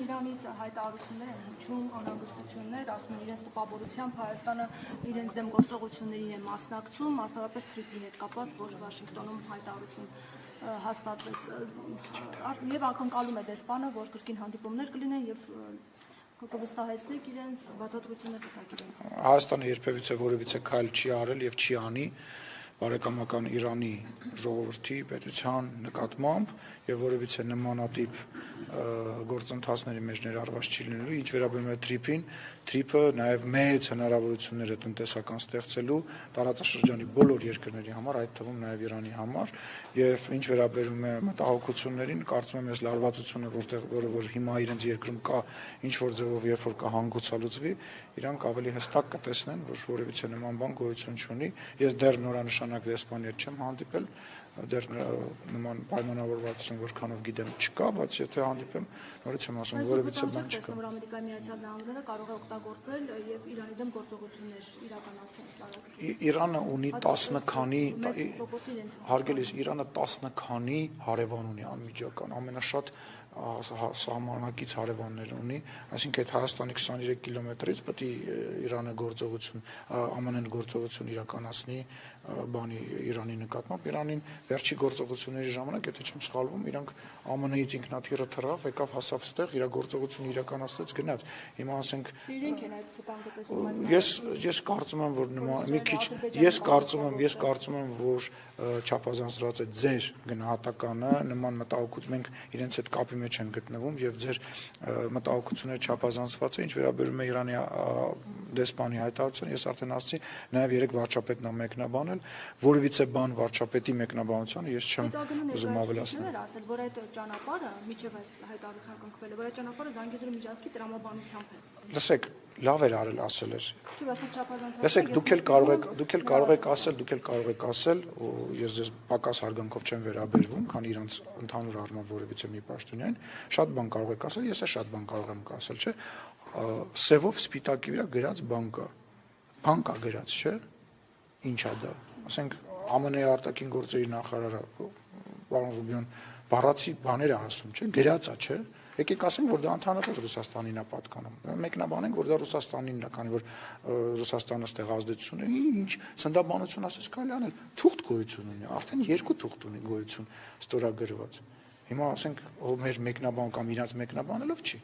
Իրանից հայտարարություններ են հնչում, անհանգստություններ, ասում են իրենց տպավորությամբ Հայաստանը իրենց դեմ գործողություններին է մասնակցում, մասնավորապես TRIP-ի հետ կապված, որ Վաշինգտոնում հայտարարություն հաստատվեց, եւ ակնկալում է դեսպանը, որ կրկին հանդիպումներ կլինեն եւ կվստահեցնեք իրենց, բացատրություններ կտաք իրենց։ Հայաստանը երբևիցե որևիցե քայլ չի արել եւ չի անի բարեկամական Իրանի ժողովրդի պետության նկատմամբ եւ որևիցե նմանատիպ գործընթացների մեջ ներառված չի լինելու, ինչ վերաբերում է TRIP-ին, TRIP-ը նաեւ մեծ հնարավորություններ է տնտեսական ստեղծելու տարածաշրջանի բոլոր երկրների համար, այդ թվում նաեւ Իրանի համար, եւ ինչ վերաբերում է մտահոգություններին, կարծում եմ, այս լարվածությունը, որ հիմա իրենց երկրում կա, ինչ որ ձևով երբ որ կհանգուցալուծվի, իրանք ավելի հստակ կտեսնեն, որ որևիցե նման բան գոյություն չունի։ Ես դեռ նորանշանակ դեսպանի հետ չեմ հանդիպել, դեռ նման պայմանավորվածություն որքանով գիտեմ չկա, բայց եթե հանդիպեմ, նորից եմ ասում, որևիցե բան չկա։ Որ Ամերիկայի Միացյալ Նահանգները կարող է օգտագործել եւ Իրանի դեմ գործողություններ իրականացնել տարածքից։ Իրանը ունի 10 քանի, հարգելիս, Իրանը 10 քանի հարևան ունի անմիջական, ամենաշատ սահմանակից հարևաններ ունի, այսինքն այդ Հայաստանի 23 կիլոմետրից պետք է Իրանը գործողություն, ԱՄՆ-ն գործողություն իրականացնի բանի Իրանի նկատմամբ, Իրանին վերջի գործողությունների ժամանակ, եթե չեմ սխալվում, իրանք ԱՄՆ-ից ինքնաթիռը թռավ, եկավ հասավ ստեղ, իր գործողությունը իրականացրեց, գնաց։ Հիմա ասենք իրենք են այդ վտանգը տեսնում։ Ես կարծում եմ, որ նման մի քիչ ես կարծում եմ, որ չափազանցրած է ձեր գնահատականը, նման մտահոգություն մենք իրենց հետ կապի մեջ են գտնվում եւ ձեր մտահոգությունները չափազանցված է, ինչ վերաբերում է Իրանի դեսպանի հայտարարությանը, ես արդեն ասացի, նաեւ երեք վարչապետն է մեկնաբանել, որևիցե բան վարչապետի մեկնաբանությանը ես չեմ ուզում ավելացնել։ Ասել, որ այդ ճանապարհը միջև այս հայտարարության կնքվել է, որ այդ ճանապարհը Զանգեզուրի միջանցքի տրամաբանությամբ է։ Լսեք, լավ էր արել ասել էր։ Չի, բայց չափազանցած։ Լսեք, դուք էլ կարող եք ասել, ու ես ձեզ պակաս հարգանքով չեմ վերաբերվում, քան իրանց ընդհանուր առմամբ որևիցե մի պաշտոնյան, շատ բան կարող եք ասել, ես էլ շատ բան կարող եմ ասել, չէ՞։ Սևով սպիտակի վրա գրած բան կա գրած, չէ՞։ Ինչ է դա։ Ասենք ԱՄՆ-ի արտաքին գործերի նախարարը պարոն Ռուբիոն բառացի բաներ է ասում, չէ՞, գրած է, չէ՞։ Եկեք ասենք, որ դա ընդհանրապես Ռուսաստանին է պատկանում։ Մեկնաբանենք, որ դա Ռուսաստանինն է, քանի որ Ռուսաստանը ստեղ ազդեցություն ունի, ինչ ցնդաբանություն ասես կարելի անել, թուղթ գոյություն ունի, արդեն 2 թուղթ ունի գոյություն ստորագրված։ Հիմա ասենք, մեր մեկնաբան կամ իրանց մեկնաբանելով չի։